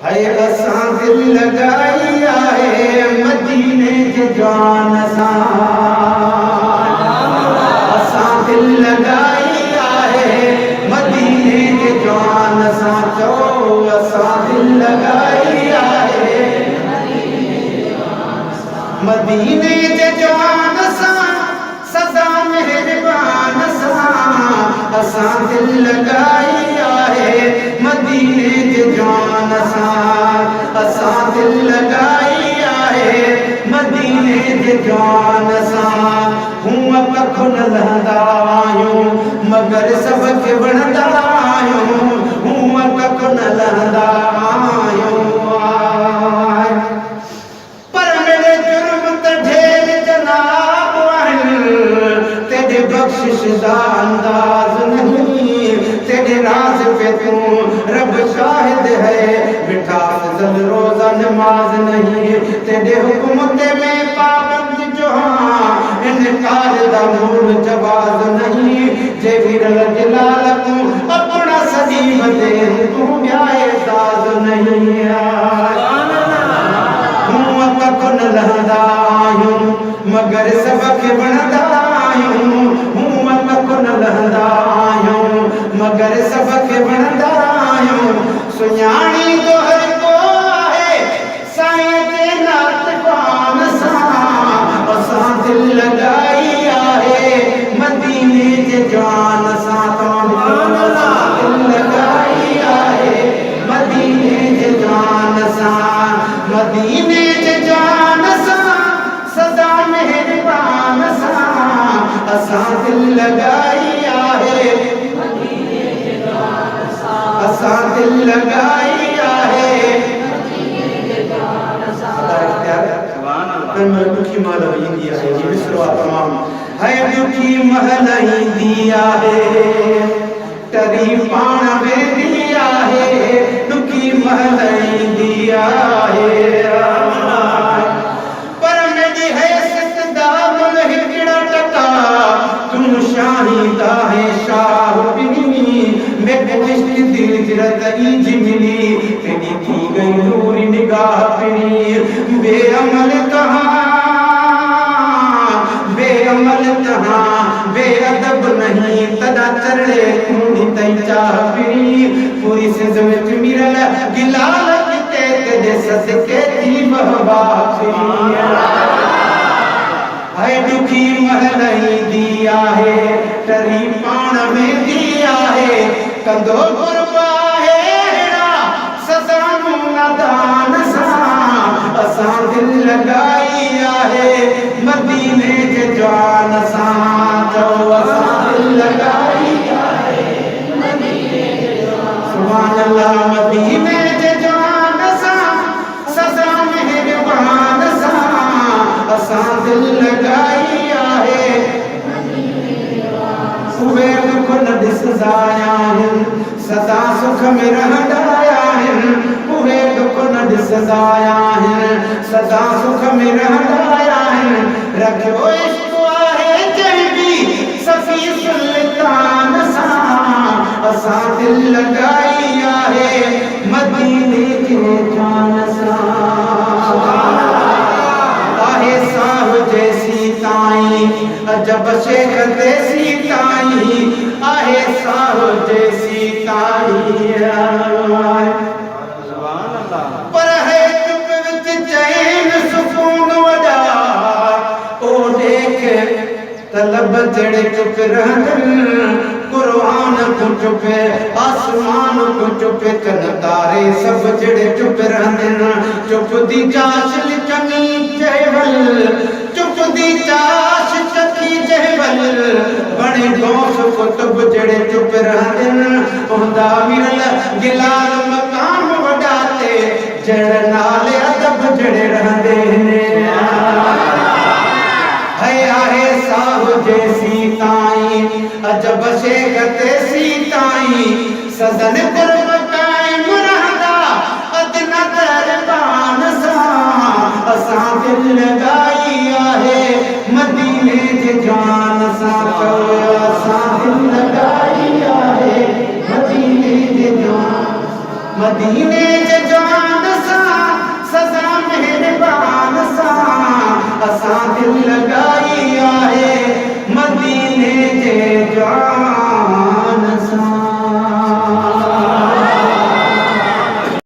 है असां दिल लगाई आहे मदीने जे जान सां असां दिल लगाई आहे मदीने जे जान सां चओ असां दिल लगाई आहे मदीने जे जान सां सदा मेहरबान सां असां दिल लगाई आहे मदीने जे जान सां असां दिल लगाई आहे मदीने जे जान सां हूअं कख न लहंदा आहियूं मगर सबके वणंदा आहियूं हूअं कख न लहंदा आहियूं पर मेरे जुर्म त ढेर जनाब आहिनि तेरे बख्शिश दा अंदाज नहीं तेरे राज पे तू रब शाहिद है मिठास जल रोजा नमाज नहीं तेरे हुक्म ते में पाबंद जो हाँ इनकार दा मूल जवाज नहीं जे विरल जलाल तू अपना सजीव दे तू ब्याए साज नहीं हूं कखन लहंदा आहियूं मगर सबके वणंदा आहियूं हूं कखन लहंदा आहियूं मगर सबके वणंदा आहियूं सुञाणी तो हर को आहे साईं जे नात पान सां असां दिल लगाई आहे मदीने जे जान सां दिल लगाई आहे मदीने जे जान सां मदीने जे जान सां सदा मेहरबान सां असां दिल लगाई आहे असां दिल लगाई आहे दुखी महल ईंदी आहे विसरो आहे तमामु है दुखी महल ईंदी आहे टरी पाण वेंदी आहे दुखी महल ईंदी आहे पर मेरी हैसियत दा मुल हिकिड़ा टका तूं शाहीदा है शाह पिनी मैं इश्क दिल जरत इंज मिली तेरी थी गई नूरी निगाह पिनी बेअमल तहां बेअदब नहीं तदा चढ़े खूनी तई चाह पिनी पूरी सिंध में मिरल गिलाल किते तेरे सदके थी बहवा पिनी है दुखी महल ईंदी आहे टरी पाण वेंदी आहे कंदो गुरबा हेड़ा सदा नादान सां असां दिल लगाई आहे मदीने जे जान सां चओ असां दिल लगाई आहे मदीने जे जान सुभान अल्लाह मदीने जे जान सां सदा मेहरबान सां असां दिल लगाई आहे उहे दुख न ॾिसंदा आहिनि सदा सुख में रहंदा आहिनि उहे दुख न ॾिसंदा आहिनि सदा सुख में रहंदा आहिनि रखियो इश्क आहे जंहिं बि सफ़ी सुल्तान सां असां दिल लगाई आहे मदीने जे जान सां आहे साह जैसी ताईं अजब शेख देसी ताईं आहे साह जैसी ताईं पर है चुप विच चैन सुकून वॾा ओ देख तलब जड़े चुप रहंदनि कुरान को चुप आसमान को चुप चन तारे सब जड़े चुप रहंदनि चुप दी चाश चंगी चहवल चुप दी चाश चकी चहवल बणे दोस्त कुतुब जड़े चुप रहंदनि हुंदा विरल गिलाल मकाम वडाते जड़ नाले अदब जड़े रहंदे है आहे साह जैसी ताईं अजब शेख तेसी ताईं सदन कुर्ब कायम रहंदा अदना दरबान सां असां दिल लगाई आहे मदीने जे जान सां असां दिल लगाई आहे मदीने जे जान गा